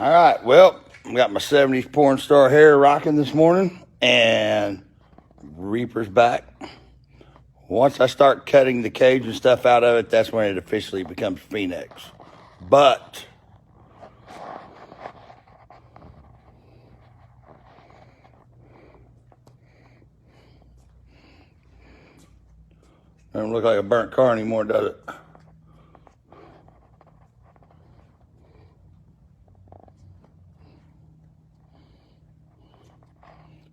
All right, well, I got my 70s porn star hair rocking this morning, and Reaper's back. Once I start cutting the cage and stuff out of it, that's when it officially becomes Phoenix. But doesn't look like a burnt car anymore, does it?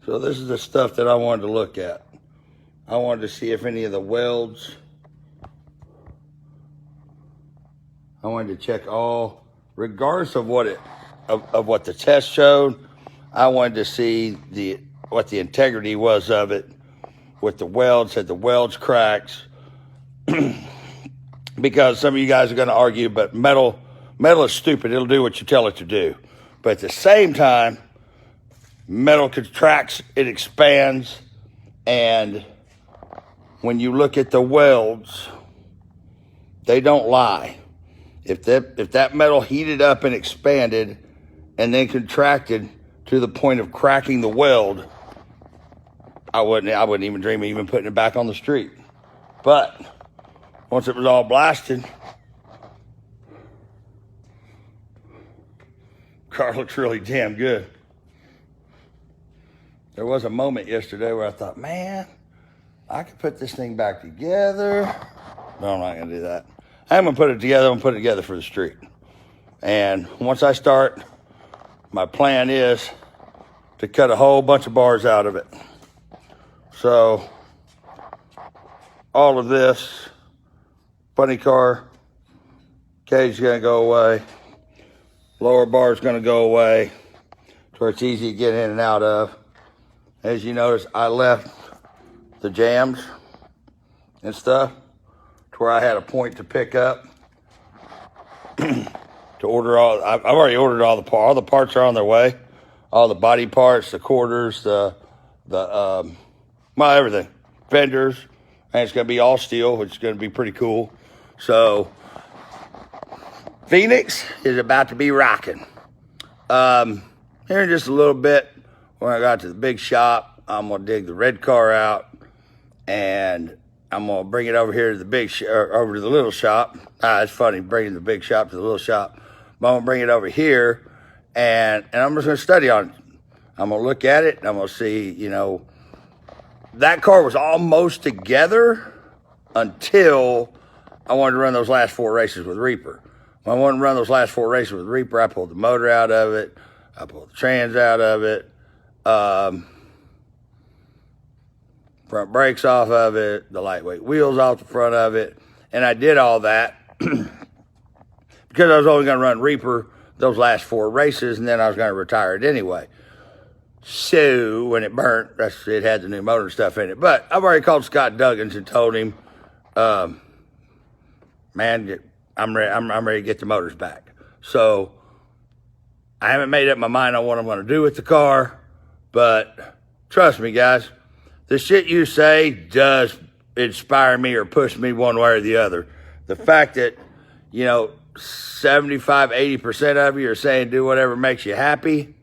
So this is the stuff that I wanted to look at. I wanted to see if any of the welds, I wanted to check all, regardless of what what the test showed, I wanted to see what the integrity was of it with the welds, had the welds cracks, because some of you guys are going to argue, but metal is stupid. It'll do what you tell it to do. But at the same time, metal contracts, it expands, and when you look at the welds, they don't lie. If that metal heated up and expanded and then contracted to the point of cracking the weld, I wouldn't even dream of even putting it back on the street. But once it was all blasted, car looks really damn good. There was a moment yesterday where I thought, man, I could put this thing back together. No, I'm not going to do that. I'm going to put it together. I'm going to put it together for the street. And once I start, my plan is to cut a whole bunch of bars out of it. So all of this, funny car, cage is going to go away. Lower bar is going to go away to where it's easy to get in and out of. As you notice, I left the jams and stuff to where I had a point to pick up to order all. I've already ordered all the parts are on their way. All the body parts, the quarters, everything, fenders, and it's going to be all steel, which is going to be pretty cool. So Phoenix is about to be rocking. Here in just a little bit, when I got to the big shop, I'm going to dig the red car out, and I'm going to bring it over here to the over to the little shop. It's funny bringing the big shop to the little shop, but I'm going to bring it over here, and I'm just going to study on it. I'm going to look at it, and I'm going to see, that car was almost together until I wanted to run those last 4 races with Reaper. When I wanted to run those last 4 races with Reaper, I pulled the motor out of it. I pulled the trans out of it. Front brakes off of it, the lightweight wheels off the front of it. And I did all that because I was only going to run Reaper those last 4 races, and then I was going to retire it anyway. So when it burnt, it had the new motor and stuff in it. But I've already called Scott Duggins and told him, man, I'm ready to get the motors back. So I haven't made up my mind on what I'm going to do with the car, but trust me, guys, the shit you say does inspire me or push me one way or the other. The fact that, 75, 80% of you are saying do whatever makes you happy,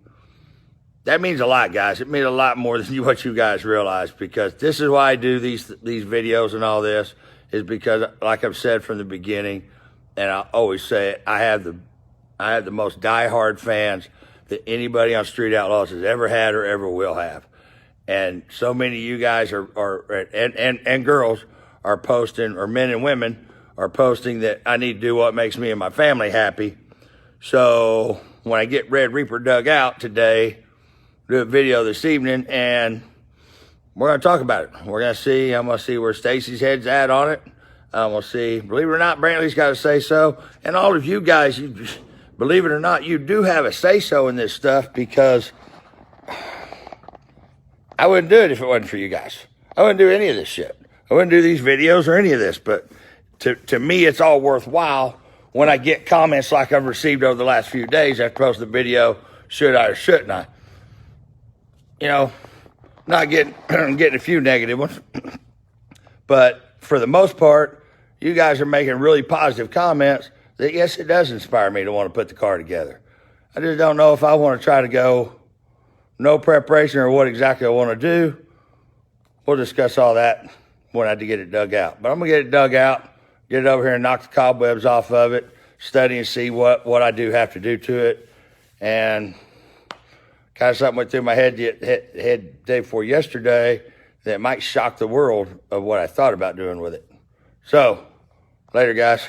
that means a lot, guys. It means a lot more than what you guys realize, because this is why I do these videos and all this, is because, like I've said from the beginning, and I always say it, I have the most diehard fans that anybody on Street Outlaws has ever had or ever will have. And so many of you guys and girls are posting, or men and women are posting, that I need to do what makes me and my family happy. So when I get Red Reaper dug out today, do a video this evening, and we're going to talk about it. I'm going to see where Stacy's head's at on it. I'm going to see, believe it or not, Brantley's got to say so. And all of you guys, believe it or not, you do have a say-so in this stuff, because I wouldn't do it if it wasn't for you guys. I wouldn't do any of this shit. I wouldn't do these videos or any of this. But to me, it's all worthwhile when I get comments like I've received over the last few days after posting the video, should I or shouldn't I? Not getting a few negative ones. But for the most part, you guys are making really positive comments that, yes, it does inspire me to want to put the car together. I just don't know if I want to try to go no preparation or what exactly I want to do. We'll discuss all that when I get it dug out. But I'm going to get it dug out, get it over here and knock the cobwebs off of it, study and see what I do have to do to it. And kind of something went through my head day before yesterday that might shock the world of what I thought about doing with it. So, later, guys.